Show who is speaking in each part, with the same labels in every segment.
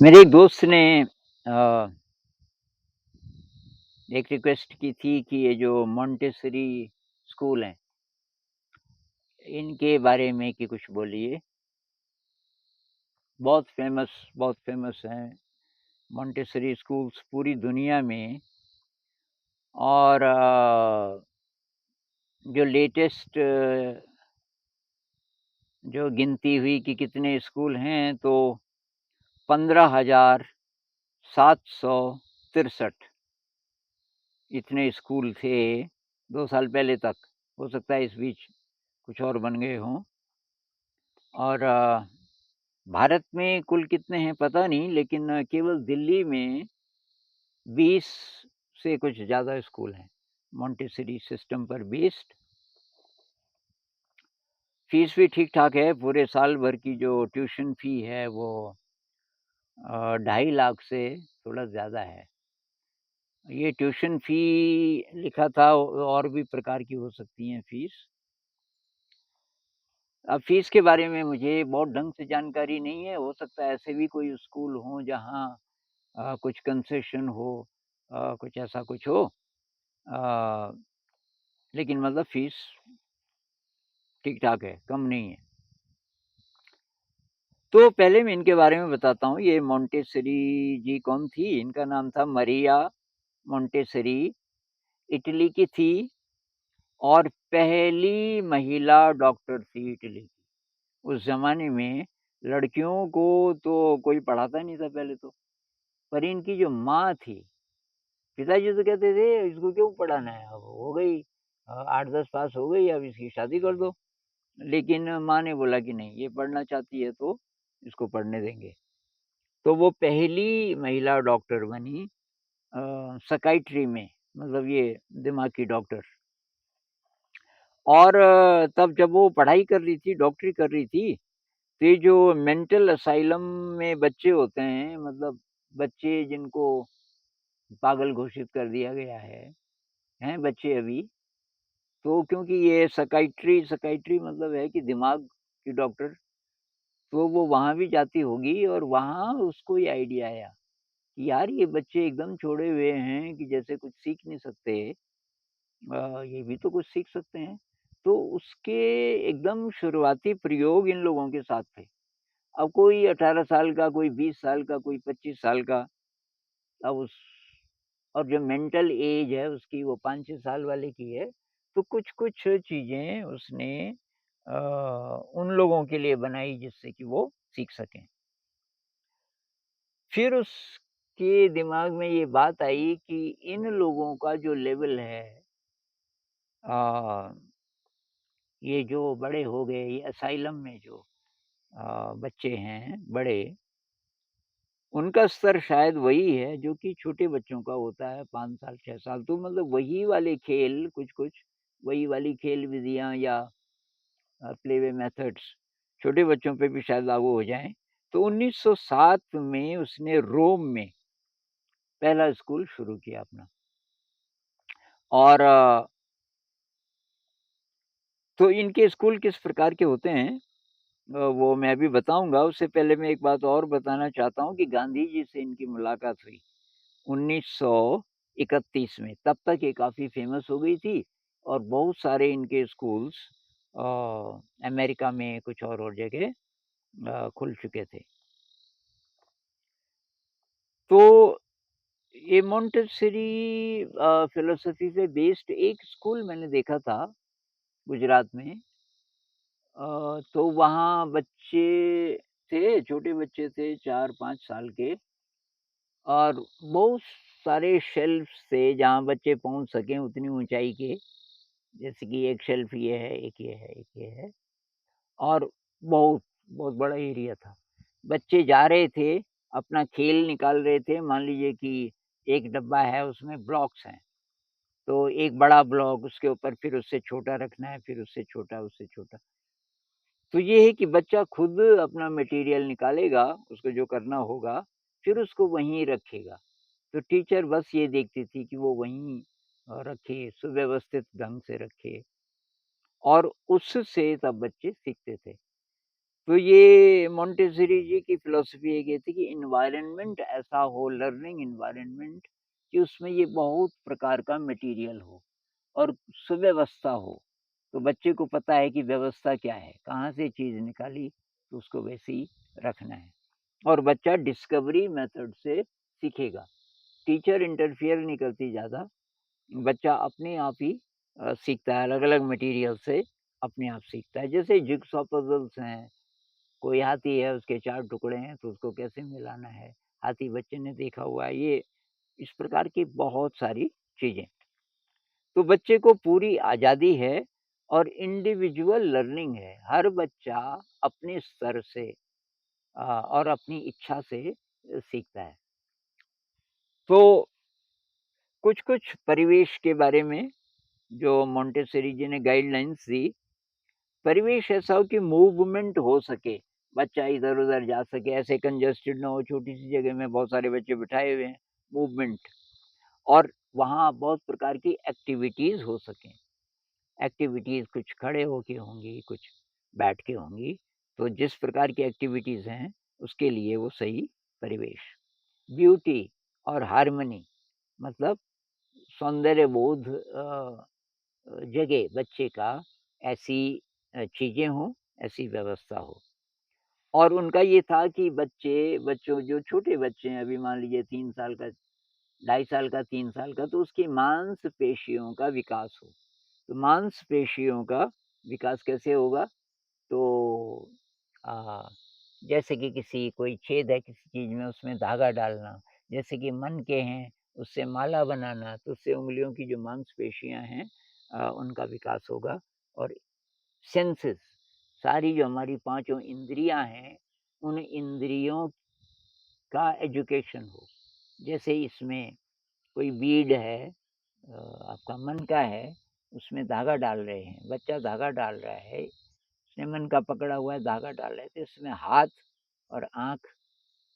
Speaker 1: मेरे एक दोस्त ने अ, एक रिक्वेस्ट की थी कि ये जो मोंटेसरी स्कूल हैं, इनके बारे में कि कुछ बोलिए। बहुत फ़ेमस हैं मोंटेसरी स्कूल्स पूरी दुनिया में। और जो लेटेस्ट जो गिनती हुई कि कितने स्कूल हैं, तो 15,763 इतने स्कूल थे 2 साल पहले तक। हो सकता है इस बीच कुछ और बन गए हों। और भारत में कुल कितने हैं पता नहीं, लेकिन केवल दिल्ली में 20 से कुछ ज़्यादा स्कूल हैं, मोंटेसरी सिस्टम पर बेस्ड। फ़ीस भी ठीक-ठाक है, पूरे साल भर की जो ट्यूशन फ़ी है वो 2.5 लाख से थोड़ा ज़्यादा है। ये ट्यूशन फ़ी लिखा था, और भी प्रकार की हो सकती हैं फ़ीस। अब फ़ीस के बारे में मुझे बहुत ढंग से जानकारी नहीं है, हो सकता है ऐसे भी कोई स्कूल हों जहाँ कुछ कंसेशन हो, कुछ ऐसा कुछ हो। अ, लेकिन मतलब फ़ीस ठीक-ठाक है, कम नहीं है। तो पहले मैं इनके बारे में बताता हूँ, ये मोंटेसरी जी कौन थी? इनका नाम था मरिया मोंटेसरी, इटली की थी और पहली महिला डॉक्टर थी इटली की। उस ज़माने में लड़कियों को तो कोई पढ़ाता नहीं था पहले तो, पर इनकी जो माँ थी, पिताजी तो कहते थे इसको क्यों पढ़ाना है, अब हो गई 8-10 पास हो गई, अब इसकी शादी कर दो। लेकिन माँ ने बोला कि नहीं, ये पढ़ना चाहती है तो इसको पढ़ने देंगे। तो वो पहली महिला डॉक्टर बनी साइकियाट्री में, मतलब ये दिमाग की डॉक्टर। और तब जब वो पढ़ाई कर रही थी, डॉक्टरी कर रही थी, तो ये जो मेंटल असाइलम में बच्चे होते हैं, मतलब बच्चे जिनको पागल घोषित कर दिया गया हैं बच्चे अभी, तो क्योंकि ये साइकियाट्री मतलब है कि दिमाग की डॉक्टर, तो वो वहाँ भी जाती होगी और वहाँ उसको ये आइडिया आया कि यार ये बच्चे एकदम छोड़े हुए हैं कि जैसे कुछ सीख नहीं सकते, ये भी तो कुछ सीख सकते हैं। तो उसके एकदम शुरुआती प्रयोग इन लोगों के साथ थे। अब कोई 18 साल का, कोई 20 साल का, कोई 25 साल का, अब उस और जो मेंटल एज है उसकी वो 5-6 साल वाले की है, तो कुछ-कुछ चीज़ें उसने अ, उन लोगों के लिए बनाई जिससे कि वो सीख सकें। फिर उसके दिमाग में ये बात आई कि इन लोगों का जो लेवल है, अ, ये जो बड़े हो गए, ये असाइलम में जो बच्चे हैं बड़े, उनका स्तर शायद वही है जो कि छोटे बच्चों का होता है 5 साल, 6 साल। तो मतलब वही वाले खेल कुछ-कुछ, वही वाली खेल विधियाँ या प्ले वे मेथड्स छोटे बच्चों पे भी शायद लागू हो जाएँ। तो 1907 में उसने रोम में पहला स्कूल शुरू किया अपना। और तो इनके स्कूल किस प्रकार के होते हैं, वो मैं अभी बताऊँगा। उससे पहले मैं एक बात और बताना चाहता हूँ कि गांधी जी से इनकी मुलाकात हुई 1931 में। तब तक ये काफ़ी फ़ेमस हो गई थी और बहुत सारे इनके स्कूल्स अमेरिका में कुछ और जगह खुल चुके थे। तो ये मोंटेसरी फ़िलॉसफ़ी से बेस्ड एक स्कूल मैंने देखा था गुजरात में। तो वहाँ बच्चे थे, छोटे बच्चे थे 4-5 साल के, और बहुत सारे शेल्फ्स थे जहाँ बच्चे पहुँच सकें उतनी ऊँचाई के। जैसे कि एक शेल्फ ये है, एक ये है, एक ये है, और बहुत, बहुत बड़ा एरिया था। बच्चे जा रहे थे, अपना खेल निकाल रहे थे। मान लीजिए कि एक डब्बा है, उसमें ब्लॉक्स हैं, तो एक बड़ा ब्लॉक, उसके ऊपर फिर उससे छोटा रखना है, फिर उससे छोटा, उससे छोटा। तो ये है कि बच्चा खुद अपना मटेरियल निकालेगा, उसको जो करना होगा, फिर उसको वहीं रखेगा। तो टीचर बस ये देखती थी कि वो वहीं रखे, सुव्यवस्थित ढंग से रखे, और उससे तब बच्चे सीखते थे। तो ये मोंटेसरी जी की फ़िलॉसफ़ी एक ये थी कि एनवायरनमेंट ऐसा हो, लर्निंग एनवायरनमेंट, कि उसमें ये बहुत प्रकार का मटेरियल हो और सुव्यवस्था हो। तो बच्चे को पता है कि व्यवस्था क्या है, कहाँ से चीज़ निकाली, तो उसको वैसे ही रखना है। और बच्चा डिस्कवरी मेथड से सीखेगा। टीचर इंटरफियर नहीं करती ज़्यादा, बच्चा अपने आप ही सीखता है, अलग-अलग मटेरियल से अपने आप सीखता है। जैसे जिग्सॉ पज़ल्स हैं, कोई हाथी है, उसके 4 टुकड़े हैं, तो उसको कैसे मिलाना है, हाथी बच्चे ने देखा हुआ है, ये इस प्रकार की बहुत सारी चीज़ें। तो बच्चे को पूरी आज़ादी है और इंडिविजुअल लर्निंग है। हर बच्चा अपने स्तर से और अपनी इच्छा से सीखता है। तो कुछ-कुछ परिवेश के बारे में जो मोंटेसरी जी ने गाइडलाइंस दी, परिवेश ऐसा हो कि मूवमेंट हो सके, बच्चा इधर-उधर जा सके, ऐसे कंजेस्टेड ना हो, छोटी-सी जगह में बहुत सारे बच्चे बिठाए हुए हैं, मूवमेंट, और वहाँ बहुत प्रकार की एक्टिविटीज़ हो सकें। एक्टिविटीज़ कुछ खड़े होके होंगी, कुछ बैठ के होंगी, तो जिस प्रकार की एक्टिविटीज़ हैं, उसके लिए वो सही परिवेश। ब्यूटी और हार्मनी, मतलब सौंदर्य बोध जगह बच्चे का, ऐसी चीज़ें हों, ऐसी व्यवस्था हो। और उनका ये था कि बच्चों जो छोटे बच्चे हैं, अभी मान लीजिए 3 साल का, ढाई साल का, 3 साल का, तो उसकी मांसपेशियों का विकास हो। तो मांसपेशियों का विकास कैसे होगा? तो अ, जैसे कि किसी कोई छेद है किसी चीज़ में, उसमें धागा डालना, जैसे कि मनके हैं, उससे माला बनाना, तो उससे उँगलियों की जो मांसपेशियाँ हैं उनका विकास होगा। और सेंसेस, सारी जो हमारी पाँचों इंद्रियाँ हैं, उन इंद्रियों का एजुकेशन हो। जैसे इसमें कोई बीड है, आपका मनका है, उसमें धागा डाल रहे हैं, बच्चा धागा डाल रहा है, उसने मनका पकड़ा हुआ है, धागा डाल रहा है, तो इसमें हाथ और आँख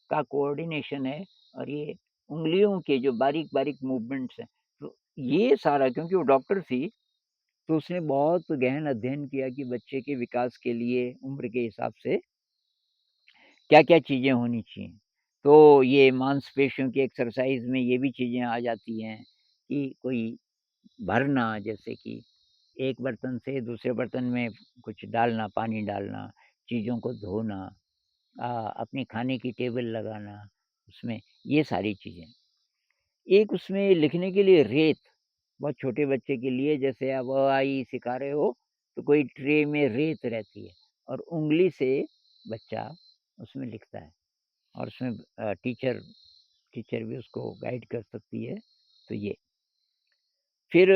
Speaker 1: का कोऑर्डिनेशन है, और ये उँगलियों के जो बारीक-बारीक मूवमेंट्स हैं, तो ये सारा, क्योंकि वो डॉक्टर थी, तो उसने बहुत गहन अध्ययन किया कि बच्चे के विकास के लिए उम्र के हिसाब से क्या-क्या चीज़ें होनी चाहिए। तो ये मांसपेशियों की एक्सरसाइज़ में ये भी चीज़ें आ जाती हैं कि कोई भरना, जैसे कि एक बर्तन से दूसरे बर्तन में कुछ डालना, पानी डालना, चीज़ों को धोना, अपनी खाने की टेबल लगाना, उसमें ये सारी चीज़ें। एक उसमें लिखने के लिए रेत, बहुत छोटे बच्चे के लिए, जैसे आप अ, आ, इ सिखा रहे हो, तो कोई ट्रे में रेत रहती है और उँगली से बच्चा उसमें लिखता है, और उसमें टीचर भी उसको गाइड कर सकती है, तो ये। फिर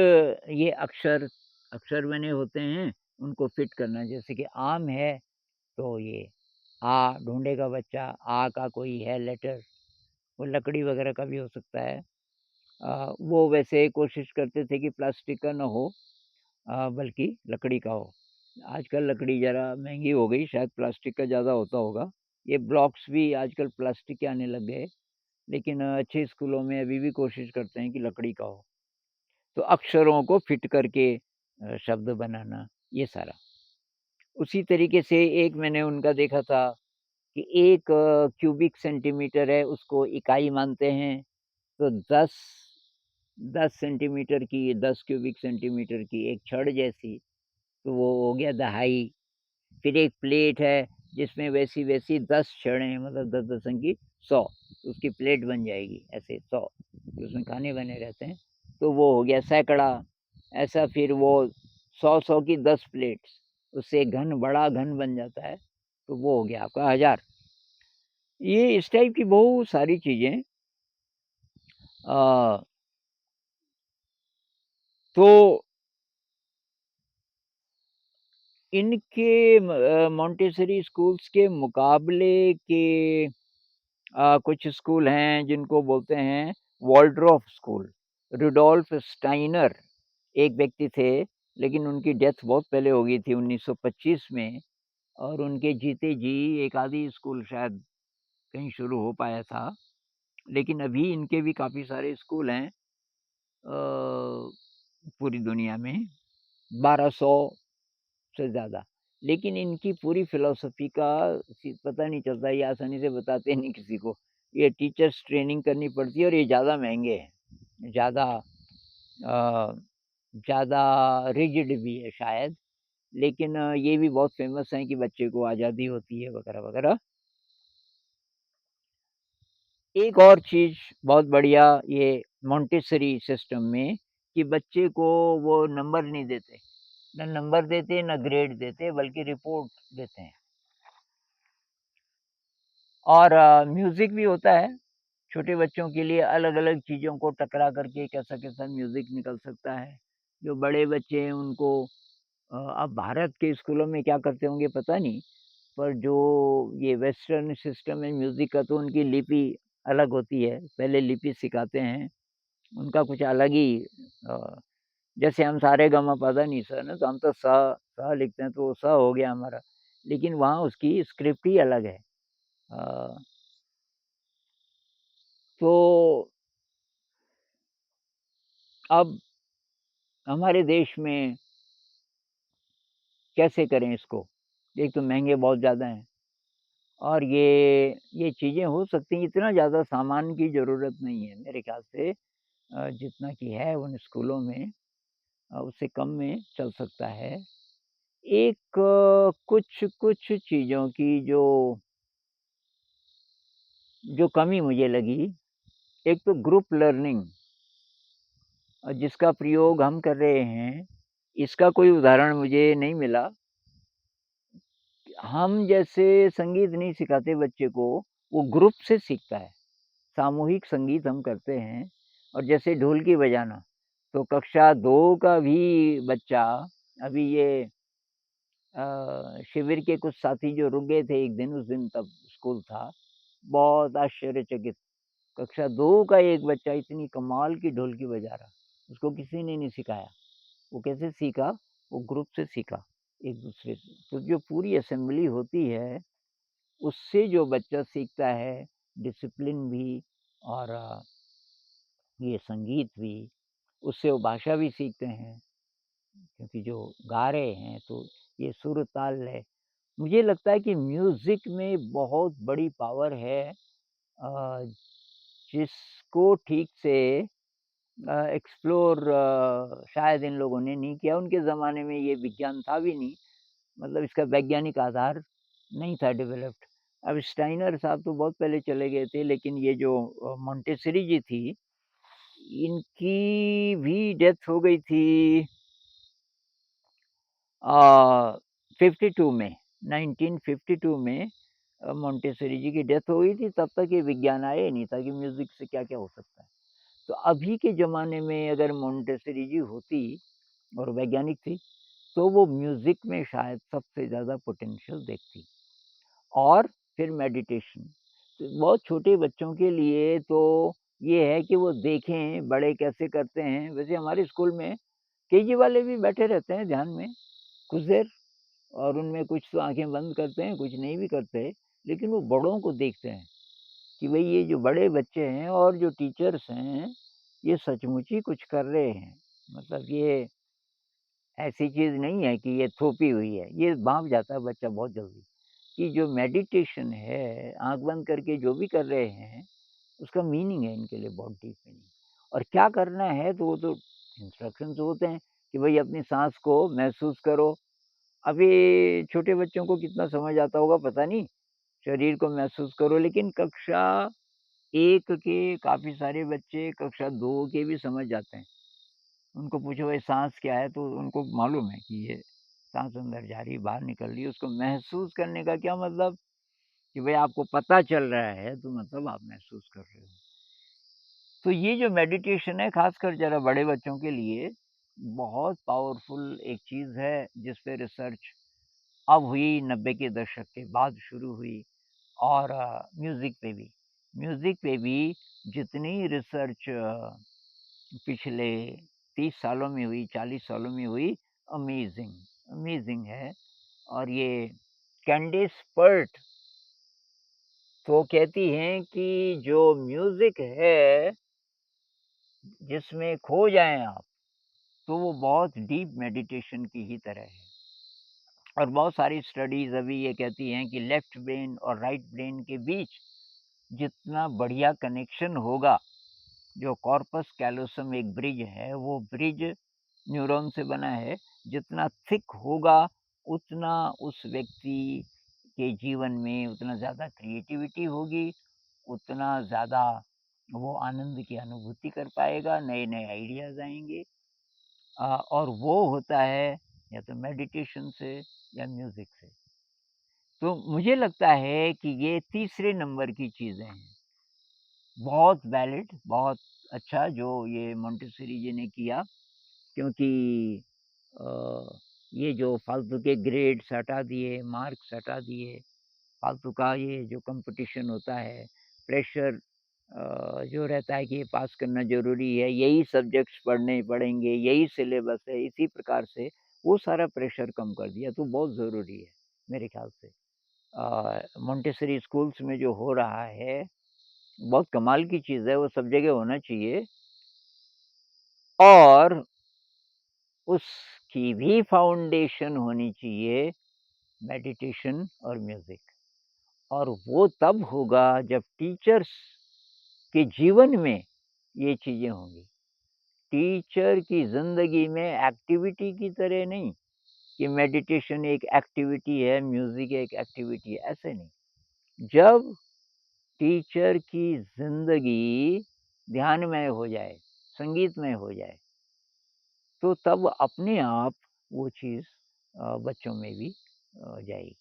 Speaker 1: ये अक्षर अक्षर बने होते हैं, उनको फिट करना, जैसे कि आम है, तो ये आ ढूँढेगा बच्चा, आ का कोई है लेटर, वो लकड़ी वगैरह का भी हो सकता है। वो वैसे कोशिश करते थे कि प्लास्टिक का ना हो, बल्कि लकड़ी का हो। आजकल लकड़ी ज़रा महँगी हो गई, शायद प्लास्टिक का ज़्यादा होता होगा। ये ब्लॉक्स भी आजकल प्लास्टिक के आने लग गए, लेकिन अच्छे स्कूलों में अभी भी कोशिश करते हैं कि लकड़ी का हो। तो अक्षरों को फिट करके शब्द बनाना, ये सारा। उसी तरीके से एक मैंने उनका देखा था कि 1 क्यूबिक सेंटीमीटर है, उसको इकाई मानते हैं, तो 10 सेंटीमीटर की, 10 क्यूबिक सेंटीमीटर की एक छड़ जैसी, तो वो हो गया दहाई। फिर एक प्लेट है, जिसमें वैसी-वैसी 10 छड़ें, मतलब 10-10 अंकी 100, तो उसकी प्लेट बन जाएगी, ऐसे 100, उसमें खाने बने रहते हैं, तो वो हो गया सैकड़ा। ऐसा फिर वो 100-100 की 10 प्लेट्स, उससे घन, बड़ा घन बन जाता है, तो वो हो गया आपका 1000। ये इस टाइप की बहुत सारी चीज़ें। अ, तो इनके मोंटेसरी स्कूल्स के मुकाबले के कुछ स्कूल हैं जिनको बोलते हैं वॉलड्रॉफ स्कूल। रुडोल्फ स्टाइनर एक व्यक्ति थे, लेकिन उनकी डेथ बहुत पहले हो गई थी 1925 में, और उनके जीते जी एक आधी स्कूल शायद कहीं शुरू हो पाया था। लेकिन अभी इनके भी काफ़ी सारे स्कूल हैं पूरी दुनिया में, 1200 से ज़्यादा। लेकिन इनकी पूरी फ़िलॉसफ़ी का पता नहीं चलता, ये आसानी से बताते नहीं किसी को। ये टीचर्स ट्रेनिंग करनी पड़ती है और ये ज़्यादा महँगे हैं, अ, ज़्यादा रिजिड भी है शायद, लेकिन ये भी बहुत फ़ेमस हैं कि बच्चे को आज़ादी होती है वगैरह-वगैरह। एक और चीज़ बहुत बढ़िया ये मोंटेसरी सिस्टम में कि बच्चे को वो नंबर नहीं देते, ना नंबर देते, ना ग्रेड देते, बल्कि रिपोर्ट देते हैं। और म्यूज़िक भी होता है, छोटे बच्चों के लिए अलग-अलग चीज़ों को टकरा करके कैसा-कैसा म्यूज़िक निकल सकता है। जो बड़े बच्चे हैं उनको अब भारत के स्कूलों में क्या करते होंगे पता नहीं, पर जो ये वेस्टर्न सिस्टम है म्यूज़िक का तो उनकी लिपि अलग होती है, पहले लिपि सिखाते हैं, उनका कुछ अलग ही अ, जैसे हम सारेगामापा-धा-नि-सा ना, तो हम तो सा लिखते हैं तो वो स हो गया हमारा, लेकिन वहाँ उसकी स्क्रिप्ट ही अलग है। अ, तो अब हमारे देश में कैसे करें इसको? एक तो महँगे बहुत ज़्यादा हैं और ये चीज़ें हो सकती हैं, इतना ज़्यादा सामान की ज़रूरत नहीं है मेरे ख़्याल से, जितना कि है उन स्कूलों में, उससे कम में चल सकता है। एक कुछ-कुछ चीज़ों की जो कमी मुझे लगी, एक तो ग्रुप लर्निंग जिसका प्रयोग हम कर रहे हैं, इसका कोई उदाहरण मुझे नहीं मिला। हम जैसे संगीत नहीं सिखाते बच्चे को, वो ग्रुप से सीखता है। सामूहिक संगीत हम करते हैं और जैसे ढोलकी बजाना, तो कक्षा 2 का भी बच्चा अभी ये शिविर के कुछ साथी जो रुक गए थे एक दिन, उस दिन तब स्कूल था, बहुत आश्चर्यचकित। कक्षा 2 का एक बच्चा इतनी कमाल की ढोलकी बजा रहा, उसको किसी ने नहीं सिखाया। वो कैसे सीखा? वो ग्रुप से सीखा, एक-दूसरे से। तो जो पूरी असेंबली होती है, उससे जो बच्चा सीखता है, डिसिप्लिन भी और ये संगीत भी, उससे वो भाषा भी सीखते हैं, क्योंकि जो गा रहे हैं तो ये सुर, ताल, लय। मुझे लगता है कि म्यूज़िक में बहुत बड़ी पावर है, अ, जिसको ठीक से एक्सप्लोर शायद इन लोगों ने नहीं किया। उनके ज़माने में ये विज्ञान था भी नहीं, मतलब इसका वैज्ञानिक आधार नहीं था डेवलप्ड। अब स्टाइनर साहब तो बहुत पहले चले गए थे, लेकिन ये जो मोंटेसरी जी थी, इनकी भी डेथ हो गई थी 52 में, 1952 में मोंटेसरी जी की डेथ हो गई थी, तब तक ये विज्ञान आया ही नहीं था कि म्यूज़िक से क्या-क्या हो सकता है। तो अभी के ज़माने में अगर मोंटेसरी जी होती और वैज्ञानिक थी, तो वो म्यूज़िक में शायद सबसे ज़्यादा पोटेंशियल देखती। और फिर मेडिटेशन, तो बहुत छोटे बच्चों के लिए तो ये है कि वो देखें बड़े कैसे करते हैं। वैसे हमारे स्कूल में केजी वाले भी बैठे रहते हैं ध्यान में कुछ देर, और उनमें कुछ तो आँखें बंद करते हैं, कुछ नहीं भी करते, लेकिन वो बड़ों को देखते हैं कि भई ये जो बड़े बच्चे हैं और जो टीचर्स हैं, ये सचमुच ही कुछ कर रहे हैं। मतलब ये ऐसी चीज़ नहीं है कि ये थोपी हुई है, ये भाँप जाता है बच्चा बहुत जल्दी, कि जो मेडिटेशन है, आँख बंद करके जो भी कर रहे हैं, उसका मीनिंग है इनके लिए बहुत डीप मीनिंग। और क्या करना है तो वो तो इंस्ट्रक्शंस होते हैं कि भई अपनी साँस को महसूस करो। अभी छोटे बच्चों को कितना समझ आता होगा पता नहीं, शरीर को महसूस करो, लेकिन कक्षा 1 के काफ़ी सारे बच्चे कक्षा 2 के भी समझ जाते हैं। उनको पूछो भाई साँस क्या है? तो उनको मालूम है कि ये साँस अंदर जा रही है, बाहर निकल रही है। उसको महसूस करने का क्या मतलब कि भई आपको पता चल रहा है, तो मतलब आप महसूस कर रहे हो। तो ये जो मेडिटेशन है, ख़ासकर ज़रा बड़े बच्चों के लिए बहुत पावरफुल एक चीज़ है, जिस पे रिसर्च अब हुई 90 के दशक के बाद शुरू हुई, और म्यूज़िक पे भी। म्यूज़िक पे भी जितनी रिसर्च पिछले 30 सालों में हुई, 40 सालों में हुई, अमेज़िंग, अमेज़िंग है। और ये कैंडिस पर्ट तो कहती हैं कि जो म्यूज़िक है, जिसमें खो जाएँ आप, तो वो बहुत डीप मेडिटेशन की ही तरह है। और बहुत सारी स्टडीज़ अभी ये कहती हैं कि लेफ्ट ब्रेन और राइट ब्रेन के बीच जितना बढ़िया कनेक्शन होगा, जो कॉर्पस कैलोसम एक ब्रिज है, वो ब्रिज न्यूरॉन से बना है, जितना थिक होगा, उतना उस व्यक्ति के जीवन में उतना ज़्यादा क्रिएटिविटी होगी, उतना ज़्यादा वो आनंद की अनुभूति कर पाएगा, नए-नए आइडियाज़ आएँगे। और वो होता है या तो मेडिटेशन से या म्यूज़िक से। तो मुझे लगता है कि ये तीसरे नंबर की चीज़ें हैं। बहुत वैलिड, बहुत अच्छा जो ये मोंटेसरी जी ने किया, क्योंकि अ, ये जो फालतू के ग्रेड्स हटा दिए, मार्क्स हटा दिए, फालतू का ये जो कॉम्पिटिशन होता है, प्रेशर जो रहता है कि ये पास करना ज़रूरी है, यही सब्जेक्ट्स पढ़ने पड़ेंगे, यही सिलेबस है, इसी प्रकार से वो सारा प्रेशर कम कर दिया, तो बहुत ज़रूरी है, मेरे ख़्याल से। मोंटेसरी स्कूल्स में जो हो रहा है, बहुत कमाल की चीज़ है, वो सब जगह होना चाहिए और उसकी भी फाउंडेशन होनी चाहिए मेडिटेशन और म्यूज़िक। और वो तब होगा जब टीचर्स के जीवन में ये चीज़ें होंगी। टीचर की ज़िंदगी में एक्टिविटी की तरह नहीं कि मेडिटेशन एक एक्टिविटी है, म्यूज़िक एक एक्टिविटी है, ऐसे नहीं। जब टीचर की ज़िंदगी ध्यानमय हो जाए, संगीतमय हो जाए, तो तब अपने आप वो चीज़ बच्चों में भी जाएगी।